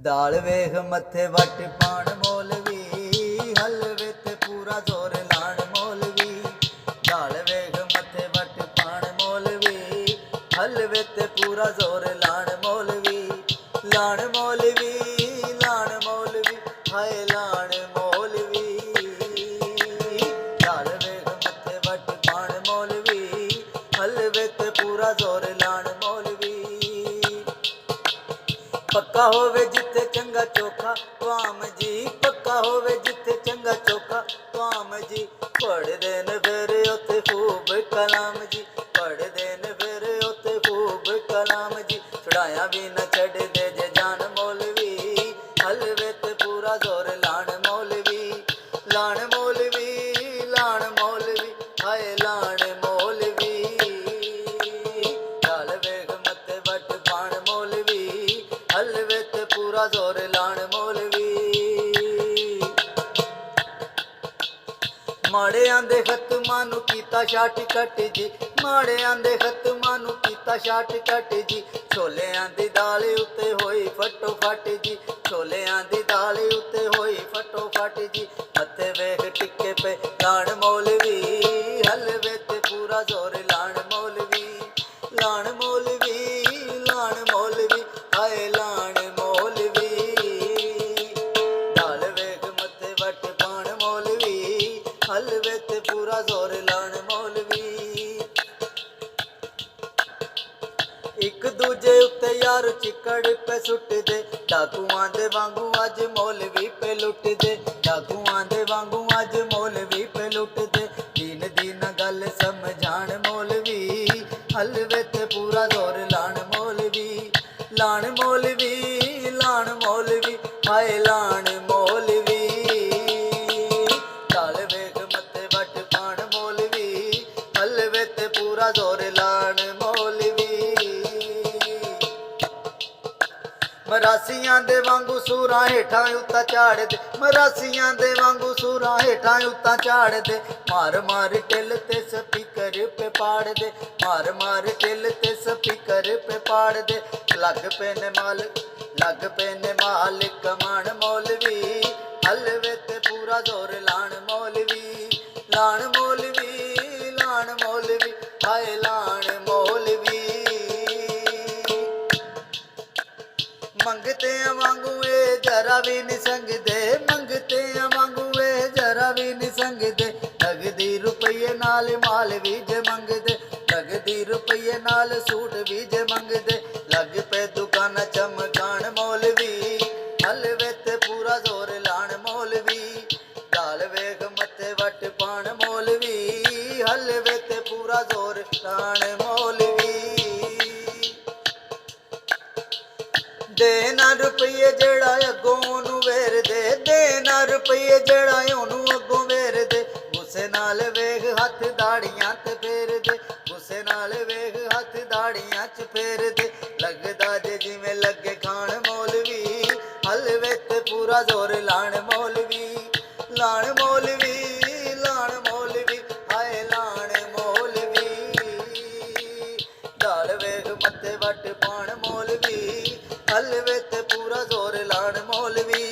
दाल वेख मथे वट पाण मौलवी, हलवे ते पूरा जोर लाण मौलवी। दाल वेख मथे वट पाण मौलवी, हलवे ते पूरा जोर लाण मौलवी। लाण मौलवी, लाण मौलवी, हाय लाण मौलवी। दाल वेख मथे वट पाण मौलवी, हलवे ते पूरा जोर लाण मौलवी। पक्का होवे जिथे चंगा चोखा वाम जी, पक्का होवे जिथे चंगा चोखा वाम जी। पढ़दे न फिर उथे खूब कलाम जी, पढ़दे न फिर उथे खूब कलाम जी। छुड़ाया भी न छड़ दे जे जान मौलवी, हलवे ते पूरा जोर लाण मौलवी। लाण मौलवी, लाण मौलवी, हाय लाण मौलवी। दाल वेख मथे वट पाण मौलवी, हलवे ते पूरा जोर लाण मौलवी। माड़ियां दे खत्मां नूं कीता शाट कट जी, माड़ियां दे खत्मां नूं कीता शाट कट जी। छोलियां दी दाल उत्ते होई फटो फट जी, छोलियां दी दाल उत्ते होई फटो फट जी। मथे वेख टिक्के पे लाण मौलवी, हलवे ते पूरा जोर लाण मौलवी। लाण मौलवी, लाण मौलवी, हाय लाण मौलवी। दाल वेख मथे वट पाण मौलवी, हलवे ते पूरा जोर लाण मौलवी। एक दूजे उत्ते यार चिकड़ पे सुट दे, डाकुआं दे वांगू अज मौलवी पे लुट दे। डाकुआं दे वांगू अज मौलवी पे लुट दे। दीन दीन गल समझाण मौलवी, हलवे ते पूरा जोर लाण मौलवी। लाण मौलवी, लाण मौलवी, हाय लाण मौलवी। दाल वेख मथे वट पाण मौलवी, हलवे ते पूरा जोर लाण मौलवी। मरासियां दे वांगू सूरां हेठां उत्ता झाड़ दे, मरासियां दे वांगू सूरां हेठां उत्ता झाड़ दे। मार मार टिल ते स्पीकर पे पाड़ दे, मार मार टिल ते स्पीकर पे पाड़ दे। लग पे ने मालिक, लग पे ने मालिक कमाण मौलवी, हलवे ते पूरा जोर लाण मौलवी। लाण मौलवी, लाण मौलवी, हाय लाण मौलवी। मंगते वांगू ए जरा भी नहीं संगदे, मंगते वांगू ए जरा भी नहीं संगदे। लगदी रुपये नाल माल भी जे मंगदे, लगदी रुपये नाल सूट भी जे मंगदे। लग पे दुकान चमकाण मौलवी, हलवे ते पूरा जोर लाण मौलवी। दाल वेख मथे वट पाण मौलवी, हलवे ते पूरा जोर लाण मौलवी। दे ना रुपये जड़ा अगों ओनू वेर दे, दे ना रुपये जड़ा ओनू अगों वेर दे। गुस्से नाल वेख हथ दाड़ियां ते फेर दे, गुस्से नाल वेख हथ दाड़ियां च फेर दे। लगदा जे जिवें लगे खाण मौलवी, हलवे ते पूरा जोर लाण मौलवी। लाण मौलवी, लाण मौलवी, हाय लाण मौलवी। दाल वेख मथे वट पाण मौलवी, हलवे ते पूरा जोर लाण मौलवी।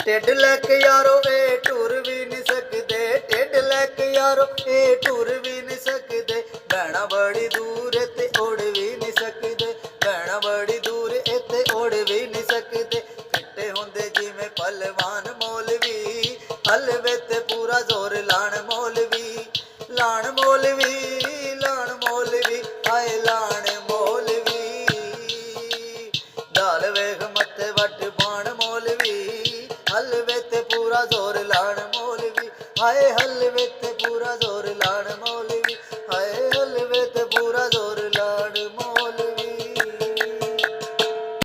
टिड लैके यारो ए टुर भी नहीं सकदे, टिड लैके यारो ए टुर भी नहीं सकदे। भैणा बड़ी दूर ते उड़ भी नहीं सकदे, भैणा बड़ी दूर इत्थे उड़ भी नहीं सकदे। फिट्टे हुंदे जिवें पहलवान मौलवी, हलवे ते पूरा जोर लाण मौलवी। लाण मौलवी, लाण मौलवी, हाय लाण मौलवी। दाल वेख मथे वट पाण मौलवी, हलवे ते पूरा जोर लाण मौलवी, हाय हलवे ते पूरा जोर लाण मौलवी।